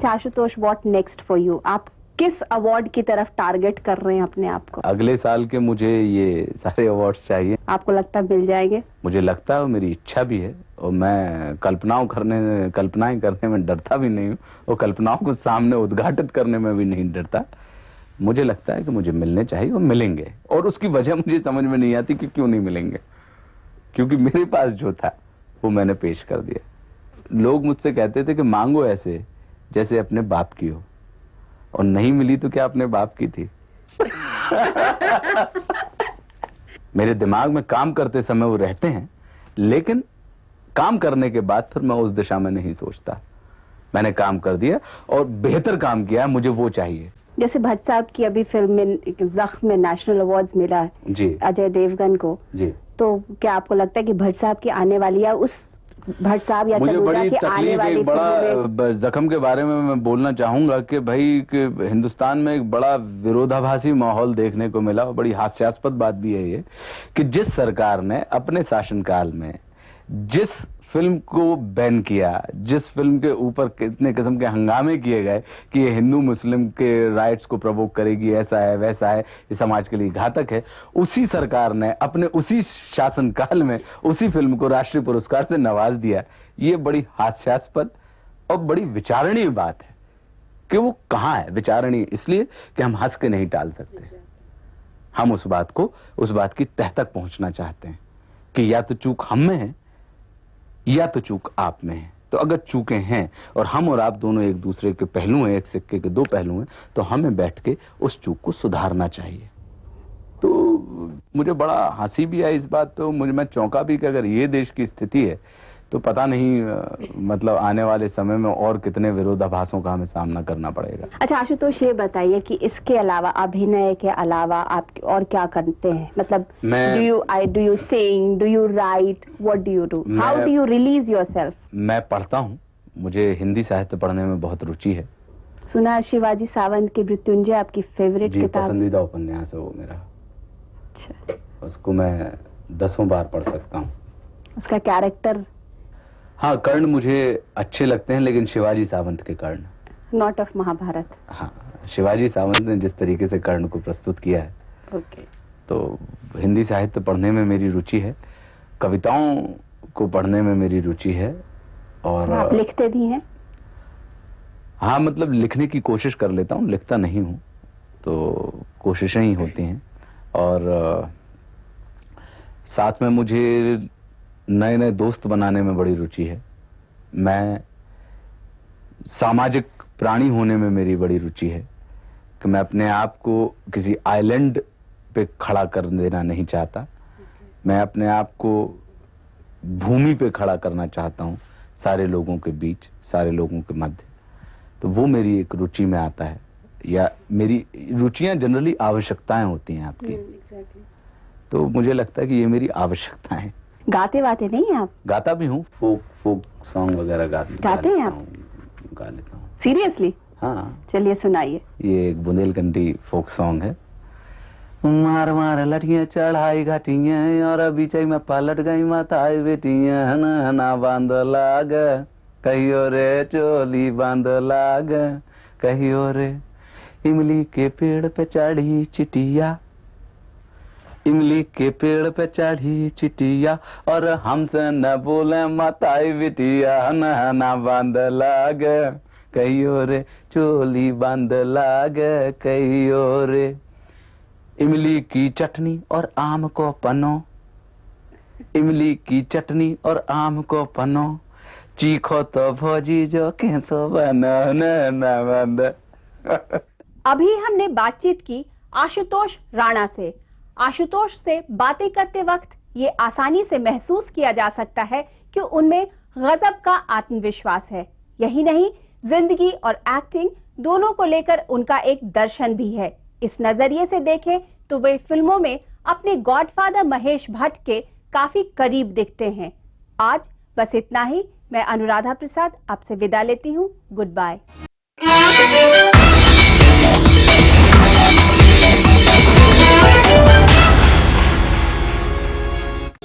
अच्छा Ashutosh, what next for you? आप किस अवार्ड की तरफ टारगेट कर रहे हैं अपने आप को? अगले साल के मुझे ये सारे अवार्ड्स चाहिए। आपको लगता है मिल जाएंगे? मुझे लगता है, मेरी इच्छा भी है, और मैं कल्पनाएं करने में डरता भी नहीं हूँ, और कल्पनाओं को सामने उद्घाटित करने में भी नहीं डरता। मुझे लगता है कि मुझे मिलने चाहिए और मिलेंगे, और उसकी वजह मुझे समझ में नहीं आती कि क्यों नहीं मिलेंगे, क्योंकि मेरे पास जो था वो मैंने पेश कर दिया। लोग मुझसे कहते थे कि मांगो ऐसे जैसे अपने बाप की हो, और नहीं मिली तो क्या अपने बाप की थी। मेरे दिमाग में काम करते समय वो रहते हैं, लेकिन काम करने के बाद फिर मैं उस दिशा में नहीं सोचता। मैंने काम कर दिया और बेहतर काम किया, मुझे वो चाहिए। जैसे भट्ट साहब की अभी फिल्म में जख्म में नेशनल अवार्ड्स मिला है जी अजय देवगन को जी, तो क्या आपको लगता है कि भट्ट साहब की आने वाली, या उस भट्ट साहब या मुझे बड़ी की आने तकलीफ, वाली एक बड़ा जख्म के बारे में मैं बोलना चाहूंगा कि भाई कि हिंदुस्तान में एक बड़ा विरोधाभासी माहौल देखने को मिला, और बड़ी हास्यास्पद बात भी है ये कि जिस सरकार ने अपने शासनकाल में जिस फिल्म को बैन किया, जिस फिल्म के ऊपर कितने किस्म के हंगामे किए गए कि ये हिंदू मुस्लिम के राइट्स को प्रवोक करेगी, ऐसा है वैसा है, ये समाज के लिए घातक है, उसी सरकार ने अपने उसी शासनकाल में उसी फिल्म को राष्ट्रीय पुरस्कार से नवाज दिया। ये बड़ी हास्यास्पद और बड़ी विचारणीय बात है कि वो कहाँ है। विचारणीय इसलिए कि हम हंस के नहीं टाल सकते, हम उस बात की तह तक पहुंचना चाहते हैं कि या तो चूक हम में है या तो चूक आप में है। तो अगर चूके हैं और हम और आप दोनों एक दूसरे के पहलू हैं, एक सिक्के के दो पहलू हैं, तो हमें बैठ के उस चूक को सुधारना चाहिए। तो मुझे बड़ा हंसी भी आई इस बात पे, मैं चौंका भी कि अगर ये देश की स्थिति है तो पता नहीं मतलब आने वाले समय में और कितने विरोधाभासों का हमें सामना करना पड़ेगा। अच्छा आशुतोष, ये बताइए कि इसके अलावा, अभिनय के अलावा आप और क्या करते हैं? मतलब do you sing, do you write, what do you do, how do you release yourself? मैं पढ़ता हूँ, मुझे हिंदी साहित्य पढ़ने में बहुत रुचि है। सुना शिवाजी सावंत की मृत्युंजय आपकी फेवरेट किताब? पसंदीदा उपन्यास है वो मेरा। अच्छा। उसको मैं 10 बार पढ़ सकता हूँ। उसका कैरेक्टर? हाँ, कर्ण मुझे अच्छे लगते हैं, लेकिन शिवाजी सावंत के कर्ण, नॉट ऑफ महाभारत। हाँ, शिवाजी सावंत ने जिस तरीके से कर्ण को प्रस्तुत किया है, ओके। तो हिंदी साहित्य पढ़ने में मेरी रुचि है, कविताओं को पढ़ने में मेरी रुचि है। और तो आप लिखते भी हैं? हाँ, मतलब लिखने की कोशिश कर लेता हूँ, लिखता नहीं हूँ, तो कोशिशें ही होती हैं। और साथ में मुझे नए नए दोस्त बनाने में बड़ी रुचि है। मैं सामाजिक प्राणी होने में मेरी बड़ी रुचि है कि मैं अपने आप को किसी आइलैंड पे खड़ा कर देना नहीं चाहता। मैं अपने आप को भूमि पे खड़ा करना चाहता हूँ, सारे लोगों के बीच, सारे लोगों के मध्य। तो वो मेरी एक रुचि में आता है, या मेरी रुचियां जनरली आवश्यकताएं होती हैं आपकी। तो मुझे लगता है कि ये मेरी आवश्यकता है। गाते वाते नहीं हैं आप? गाता भी हूँ, फोक सॉन्ग वगैरह गाते हैं आप? गा लेता हूँ। सीरियसली? हाँ। चलिए सुनाइए। ये एक बुंदेलखंडी फोक सॉन्ग है। मार मार लठियां चढ़ाई घाटियां, और बीचे में पलट गई माताई बेटियां, हना हना बांध लाग, कहियो रे चोली बांध लाग, कहियो रे इमली के पेड़ पे चढ़ी चिटिया, इमली के पेड़ पे चढ़ी चिटिया, और हमसे न बोले माताई बिटिया, हना हना बांध लाग, कहियो रे चोली बांध लाग, कहियो रे इमली की चटनी और आम को पनो, इमली की चटनी और आम को पनो, चीखो तो भौजी जो कैसो बनो न बंद। अभी हमने बातचीत की आशुतोष राणा से। आशुतोष से बातें करते वक्त ये आसानी से महसूस किया जा सकता है कि उनमें गजब का आत्मविश्वास है। यही नहीं, जिंदगी और एक्टिंग दोनों को लेकर उनका एक दर्शन भी है। इस नजरिए से देखें तो वे फिल्मों में अपने गॉडफादर महेश भट्ट के काफी करीब दिखते हैं। आज बस इतना ही। मैं अनुराधा प्रसाद आपसे विदा लेती हूँ। Good bye.